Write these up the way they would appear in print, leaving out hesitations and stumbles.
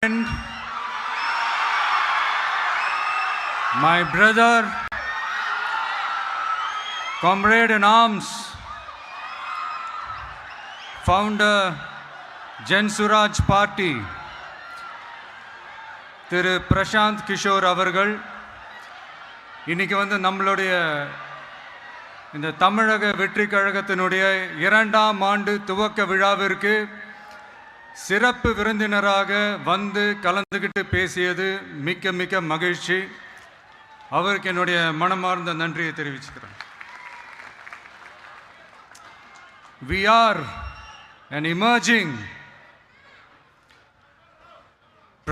friend, my brother, comrade in arms, founder, Jan Suraj Party, திரு பிரசாந்த் கிஷோர் அவர்கள் இன்னைக்கு நம்மளுடைய இந்த தமிழக வெற்றி கழகத்தினுடைய 2ஆம் ஆண்டு துவக்க விழாவிற்கு சிறப்பு விருந்தினராக கலந்துக்கிட்டு பேசியது மிக்க மிக்க மகிழ்ச்சி. அவருக்கு என்னுடைய மனமார்ந்த நன்றியை தெரிவிச்சுக்கிறேன். We are an emerging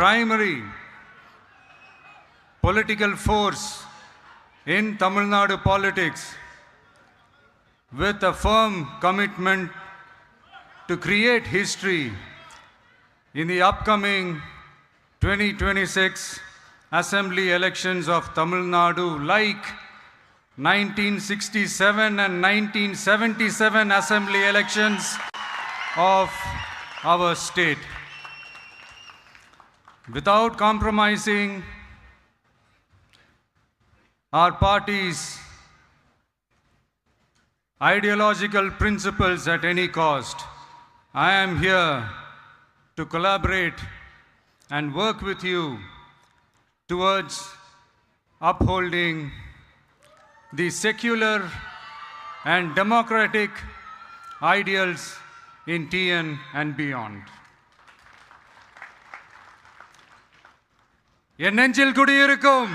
primary political force in Tamil Nadu politics with a firm commitment to create history in the upcoming 2026 assembly elections of Tamil Nadu, like 1967 and 1977 assembly elections of our state. Without compromising our party's ideological principles at any cost, I am here to collaborate and work with you towards upholding the secular and democratic ideals in TN and beyond. என் நெஞ்சில் குடியிருக்கும்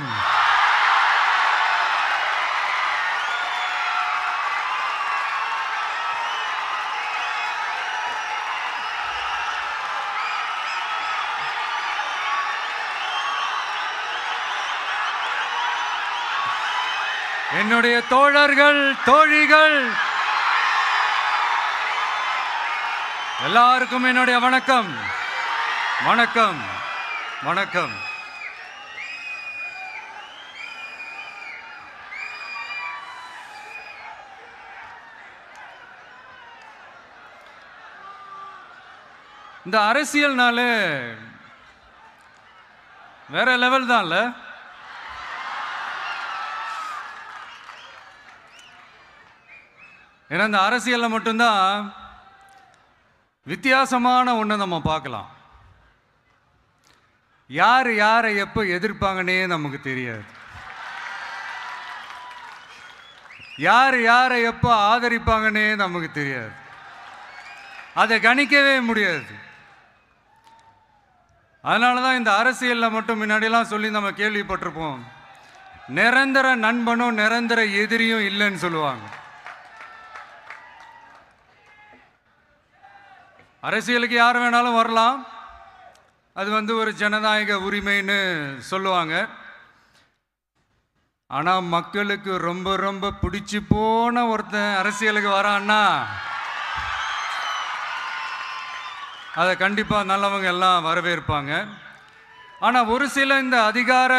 என்னுடைய தோழர்கள், தோழிகள் எல்லாருக்கும் என்னுடைய வணக்கம். வணக்கம் வணக்கம். இந்த அரசியல்னாலே வேற லெவல் தான்ல. ஏன்னா இந்த அரசியலில் மட்டும்தான் வித்தியாசமான ஒன்று நம்ம பார்க்கலாம். யார் யாரை எப்போ எதிர்ப்பாங்கன்னே நமக்கு தெரியாது. யார் யாரை எப்போ ஆதரிப்பாங்கன்னே நமக்கு தெரியாது. அதை கணிக்கவே முடியாது. அதனால தான் இந்த அரசியலில் மட்டும் முன்னாடியெல்லாம் சொல்லி நம்ம கேள்விப்பட்டிருப்போம், நிரந்தர நண்பனும் நிரந்தர எதிரியும் இல்லைன்னு சொல்லுவாங்க. அரசியலுக்கு யார் வேணாலும் வரலாம், அது ஒரு ஜனநாயக உரிமைன்னு சொல்லுவாங்க. ஆனால் மக்களுக்கு ரொம்ப ரொம்ப பிடிச்சி போன ஒருத்தன் அரசியலுக்கு வரான்னா அதை கண்டிப்பாக நல்லவங்க எல்லாம் வரவேற்பாங்க. ஆனால் ஒரு சில இந்த அதிகார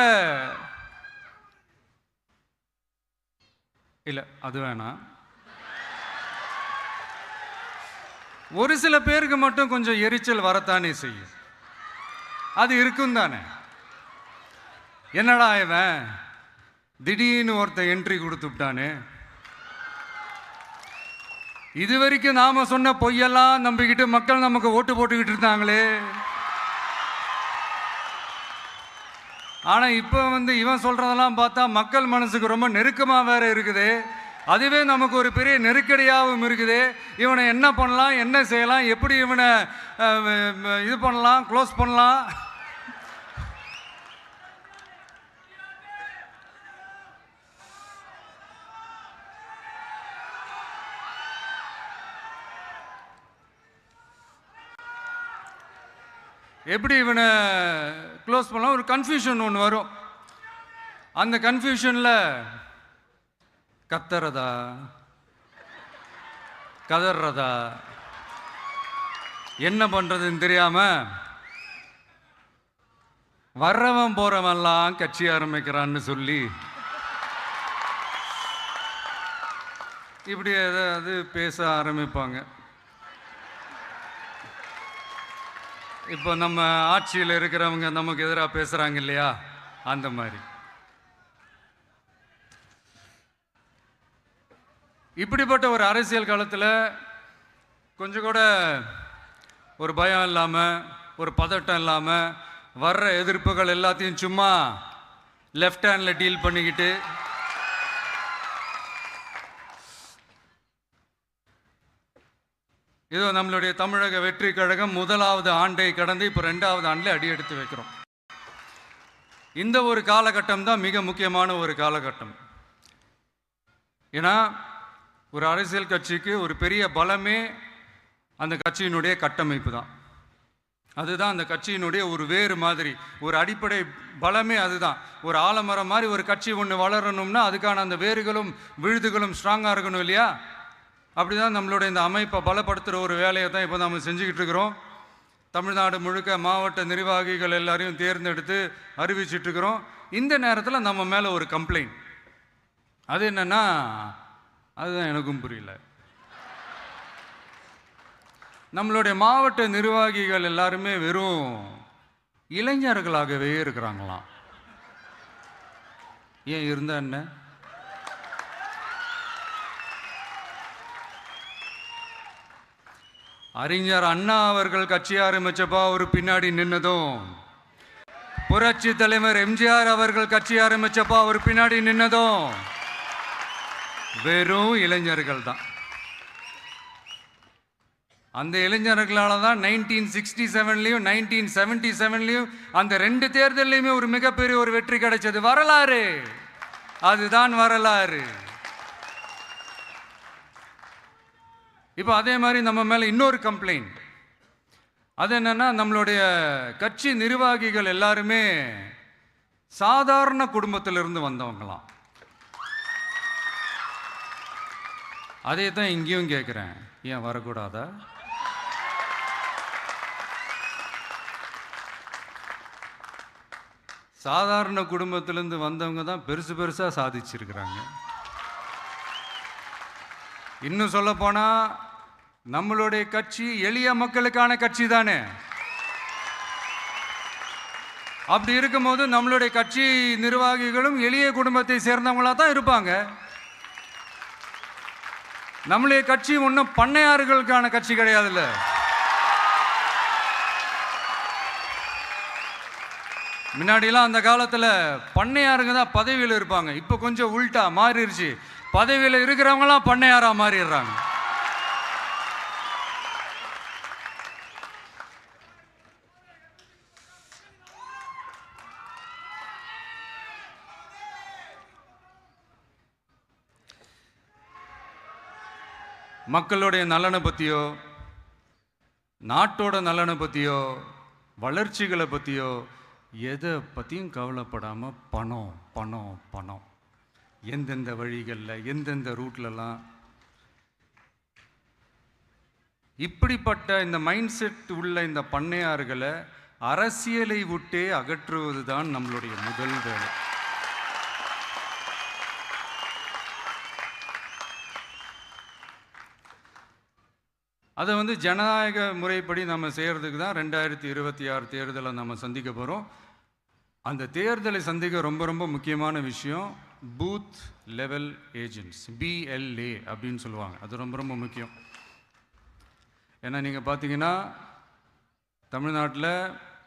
இல்லை அது வேணாம், ஒரு சில பேருக்கு மட்டும் கொஞ்சம் எரிச்சல் வரத்தானே செய்யும். அது இருக்கும் தானே. என்னடா இவன் திடீர்னு ஒருத்தன் என்ட்ரி கொடுத்துட்டானே, இது வரைக்கும் நாம சொன்ன பொய்யெல்லாம் நம்பிக்கிட்டு மக்கள் நமக்கு ஓட்டு போட்டுக்கிட்டு இருந்தாங்களே, ஆனா இப்ப இவன் சொல்றதெல்லாம் பார்த்தா மக்கள் மனசுக்கு ரொம்ப நெருக்கமா வேற இருக்குது. அதுவே நமக்கு ஒரு பெரிய நெருக்கடியாகவும் இருக்குது. இவனை என்ன பண்ணலாம், என்ன செய்யலாம், எப்படி இவனை இது பண்ணலாம், க்ளோஸ் பண்ணலாம். எப்படி இவனை க்ளோஸ் பண்ணலாம், ஒரு கன்ஃபியூஷன் ஒன்று வரும். அந்த கன்ஃபியூஷனில் கத்துறதா கதறதா என்ன பண்ணுறதுன்னு தெரியாமல் வர்றவன் போகிறவன்லாம் கட்சி ஆரம்பிக்கிறான்னு சொல்லி இப்படி ஏதாவது பேச ஆரம்பிப்பாங்க. இப்போ நம்ம ஆட்சியில் இருக்கிறவங்க நமக்கு எதிராக பேசுகிறாங்க இல்லையா, அந்த மாதிரி. இப்படிப்பட்ட ஒரு அரசியல் காலத்தில் கொஞ்சம் கூட ஒரு பயம் இல்லாமல், ஒரு பதட்டம் இல்லாமல், வர்ற எதிர்ப்புகள் எல்லாத்தையும் சும்மா லெஃப்ட் ஹேண்டில் டீல் பண்ணிக்கிட்டு இதோ நம்மளுடைய தமிழக வெற்றி கழகம் முதலாவது ஆண்டை கடந்து இப்போ 2வது ஆண்டில் அடி எடுத்து வைக்கிறோம். இந்த ஒரு காலகட்டம் தான் மிக முக்கியமான ஒரு காலகட்டம். ஏன்னா ஒரு அரசியல் கட்சிக்கு ஒரு பெரிய பலமே அந்த கட்சியினுடைய கட்டமைப்பு தான். அதுதான் அந்த கட்சியினுடைய ஒரு வேறு மாதிரி, ஒரு அடிப்படை பலமே அதுதான். ஒரு ஆலமரம் மாதிரி ஒரு கட்சி ஒன்று வளரணும்னா அதுக்கான அந்த வேர்களும் விழுதுகளும் ஸ்ட்ராங்காக இருக்கணும் இல்லையா? அப்படி தான் நம்மளுடைய இந்த அமைப்பை பலப்படுத்துகிற ஒரு வேலையை தான் இப்போ நம்ம செஞ்சுக்கிட்டு இருக்கிறோம். தமிழ்நாடு முழுக்க மாவட்ட நிர்வாகிகள் எல்லாரையும் தேர்ந்தெடுத்து அறிவிச்சிட்ருக்கிறோம். இந்த நேரத்தில் நம்ம மேலே ஒரு கம்ப்ளைண்ட், அது என்னென்னா, அதுதான் எனக்கும் புரியல. நம்மளுடைய மாவட்ட நிர்வாகிகள் எல்லாருமே வெறும் இளைஞர்களாகவே இருக்கிறாங்களாம். ஏன் இருந்தா என்ன? அறிஞர் அண்ணா அவர்கள் கட்சி ஆரம்பிச்சப்பா அவர் பின்னாடி நின்னதும், புரட்சி தலைவர் எம்ஜிஆர் அவர்கள் கட்சி ஆரம்பிச்சப்பா அவர் பின்னாடி நின்னதும் வெறும் இளைஞர்கள் தான். அந்த இளைஞர்களால தான் 1967லையும் 1977லையும் அந்த 2 தேர்தலையுமே ஒரு மிகப்பெரிய ஒரு வெற்றி கிடைச்சது. வரலாறு, அதுதான் வரலாறு. இப்போ அதே மாதிரி நம்ம மேலே இன்னொரு கம்ப்ளைண்ட், அது என்னன்னா, நம்மளுடைய கட்சி நிர்வாகிகள் எல்லாருமே சாதாரண குடும்பத்திலிருந்து வந்தவங்களாம். அதே தான் இங்கேயும் கேட்குறேன், ஏன் வரக்கூடாதா? சாதாரண குடும்பத்திலேருந்து வந்தவங்க தான் பெருசு பெருசாக சாதிச்சிருக்கிறாங்க. இன்னும் சொல்ல போனா நம்மளுடைய கட்சி எளிய மக்களுக்கான கட்சி தானே. அப்படி இருக்கும்போது நம்மளுடைய கட்சி நிர்வாகிகளும் எளிய குடும்பத்தை சேர்ந்தவங்களா தான் இருப்பாங்க. நம்மளுடைய கட்சி ஒன்றும் பண்ணையாறுகளுக்கான கட்சி கிடையாதுல்ல. முன்னாடிலாம் அந்த காலத்தில் பண்ணையாருங்க தான் பதவியில் இருப்பாங்க. இப்போ கொஞ்சம் உள்டா மாறிடுச்சு, பதவியில் இருக்கிறவங்களாம் பண்ணையாரா மாறிடுறாங்க. மக்களுடைய நலனை பற்றியோ, நாட்டோட நலனை பற்றியோ, வளர்ச்சிகளை பற்றியோ எதை பற்றியும் கவலைப்படாமல் பணம் பணம் பணம், எந்தெந்த வழிகளில் எந்தெந்த ரூட்லலாம். இப்படிப்பட்ட இந்த மைண்ட் செட் உள்ள இந்த பண்ணையார்களை அரசியலை விட்டே அகற்றுவது தான் நம்மளுடைய முதல் வேலை. அதை ஜனநாயக முறைப்படி நம்ம செய்கிறதுக்கு தான் 2026 தேர்தலை நம்ம சந்திக்க போகிறோம். அந்த தேர்தலை சந்திக்க ரொம்ப ரொம்ப முக்கியமான விஷயம் பூத் லெவல் ஏஜென்ட்ஸ், BLA அப்படின்னு சொல்லுவாங்க. அது ரொம்ப ரொம்ப முக்கியம். ஏன்னா நீங்கள் பார்த்தீங்கன்னா தமிழ்நாட்டில்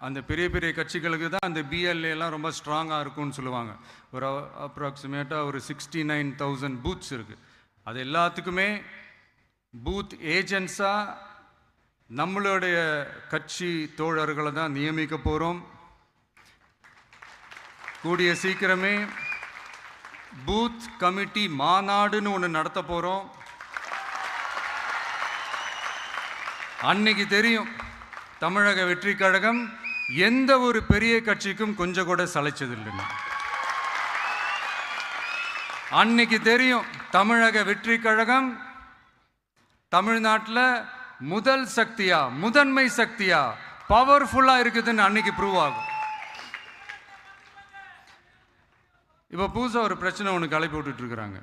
அந்த பெரிய பெரிய கட்சிகளுக்கு தான் அந்த BLAலாம் ரொம்ப ஸ்ட்ராங்காக இருக்கும்னு சொல்லுவாங்க. ஒரு அப்ராக்சிமேட்டாக ஒரு 69,000 பூத்ஸ் இருக்குது. அது எல்லாத்துக்குமே பூத் ஏஜென்ட்ஸாக நம்மளுடைய கட்சி தோழர்களை தான் நியமிக்க போகிறோம். கூடிய சீக்கிரமே பூத் கமிட்டி மாநாடுன்னு ஒன்று நடத்த போகிறோம். அன்னைக்கு தெரியும் தமிழக வெற்றி கழகம் எந்த ஒரு பெரிய கட்சிக்கும் கொஞ்சம் கூட சளைச்சதில்லைன்னு. அன்னைக்கு தெரியும் தமிழக வெற்றி கழகம் தமிழ்நாட்டில் முதல் சக்தியா, முதன்மை சக்தியா, பவர்ஃபுல்லாக இருக்குதுன்னு அன்னைக்கு ப்ரூவ் ஆகும். இப்போ புதுசாக ஒரு பிரச்சனை ஒன்று கிளப்பி விட்டுட்டு இருக்கிறாங்க,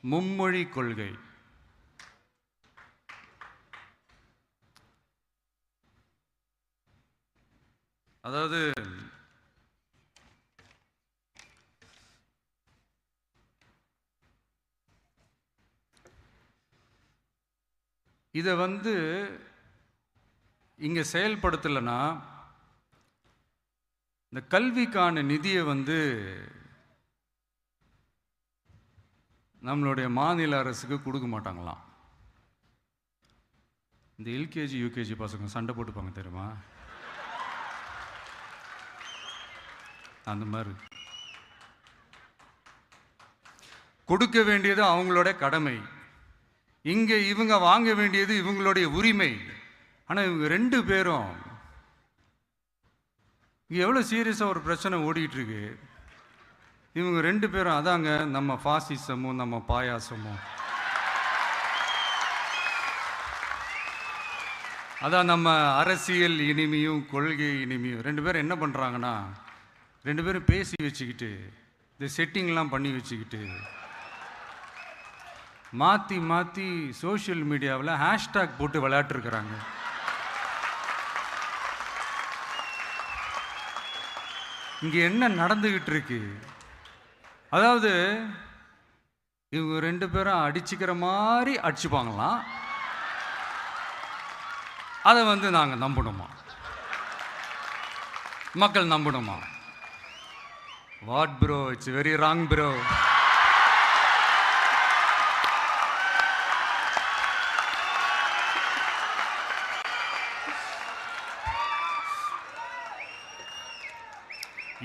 மும்மொழி கொள்கை. அதாவது இதை இங்கே செயல்படுத்தலைன்னா இந்த கல்விக்கான நிதியை நம்மளுடைய மாநில அரசுக்கு கொடுக்க மாட்டாங்களாம். இந்த எல்கேஜி யூகேஜி பசங்க சண்டை போட்டுப்பாங்க தெரியுமா, அந்த மாதிரி கொடுக்க வேண்டியது அவங்களோட கடமை, இங்கே இவங்க வாங்க வேண்டியது இவங்களுடைய உரிமை. ஆனால் இவங்க 2 பேரும் இங்கே எவ்வளோ சீரியஸாக ஒரு பிரச்சனை ஓடிட்டு இருக்கு. இவங்க 2 பேரும் அதாங்க நம்ம பாசிசமும் நம்ம பாயாசமும், அதான் நம்ம அரசியல் இனிமையும் கொள்கை இனிமையும். 2 பேரும் என்ன பண்ணுறாங்கன்னா 2 பேரும் பேசி வச்சுக்கிட்டு இந்த செட்டிங்லாம் பண்ணி வச்சுக்கிட்டு மாற்றி மாற்றி சோஷியல் மீடியாவில் ஹேஷ்டாக் போட்டு விளையாட்டுருக்குறாங்க. இங்கே என்ன நடந்துக்கிட்டு இருக்கு, அதாவது இவங்க 2 பேரும் அடிச்சுக்கிற மாதிரி அடிச்சுப்பாங்களாம். அதை நாங்கள் நம்பணுமா, மக்கள் நம்பணுமா? What bro, it's very wrong bro.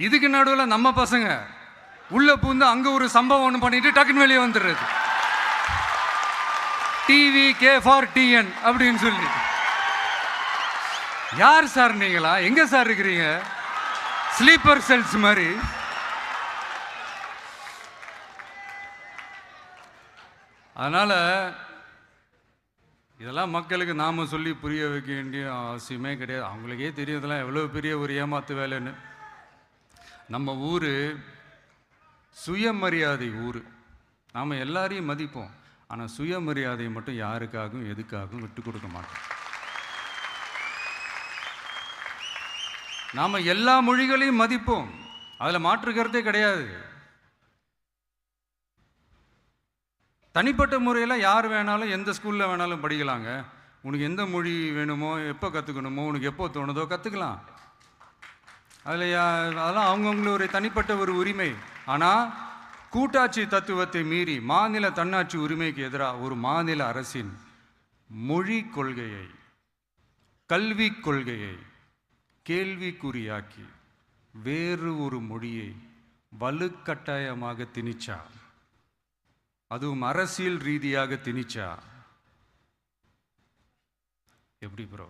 இதுக்கு நடுவில் நம்ம பசங்க உள்ள பூந்து அங்கே ஒரு சம்பவம் ஒன்று பண்ணிட்டு டக்குன்னு வெளியே வந்துடுறது. டிவி கே ஃபார் டிஎன் அப்படின்னு சொல்லி. யார் சார் நீங்களா, எங்க சார் இருக்கிறீங்க? ஸ்லீப்பர் செல்ஸ் மாதிரி. அதனால இதெல்லாம் மக்களுக்கு நாம சொல்லி புரிய வைக்க வேண்டிய அவசியமே கிடையாது. அவங்களுக்கே தெரியுதெல்லாம் எவ்வளோ பெரிய ஒரு ஏமாத்து வேலைன்னு. நம்ம ஊர் சுயமரியாதை ஊர், நாம் எல்லாரையும் மதிப்போம். ஆனால் சுயமரியாதையை மட்டும் யாருக்காகவும் எதுக்காகவும் விட்டு கொடுக்க மாட்டோம். நாம் எல்லா மொழிகளையும் மதிப்போம், அதில் மாற்றுக்கிறதே கிடையாது. தனிப்பட்ட முறையில் யார் வேணாலும் எந்த ஸ்கூலில் வேணாலும் படிக்கலாங்க. உனக்கு எந்த மொழி வேணுமோ, எப்போ கற்றுக்கணுமோ, உனக்கு எப்போ தோணுதோ கற்றுக்கலாம். அதெல்லாம் அவங்கவுங்களுடைய தனிப்பட்ட ஒரு உரிமை. ஆனால் கூட்டாட்சி தத்துவத்தை மீறி மாநில தன்னாட்சி உரிமைக்கு எதிராக ஒரு மாநில அரசின் மொழி கொள்கையை, கல்வி கொள்கையை கேள்விக்குறியாக்கி வேறு ஒரு மொழியை வலுக்கட்டாயமாக திணிச்சா, அதுவும் அரசியல் ரீதியாக திணிச்சா எப்படி ப்ரோ?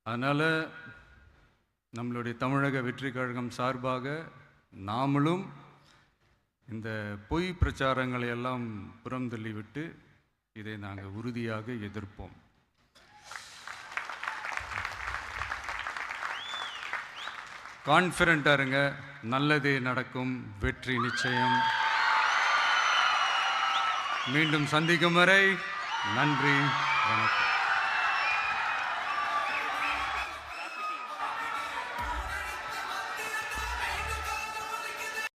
அதனால் நம்மளுடைய தமிழக வெற்றி கழகம் சார்பாக நாமளும் இந்த பொய் பிரச்சாரங்களை எல்லாம் புறம் தள்ளிவிட்டு இதை நாங்கள் உறுதியாக எதிர்ப்போம். கான்ஃபிடென்ட்டாக இருங்க, நல்லதே நடக்கும், வெற்றி நிச்சயம். மீண்டும் சந்திக்கும் வரை நன்றி, வணக்கம்.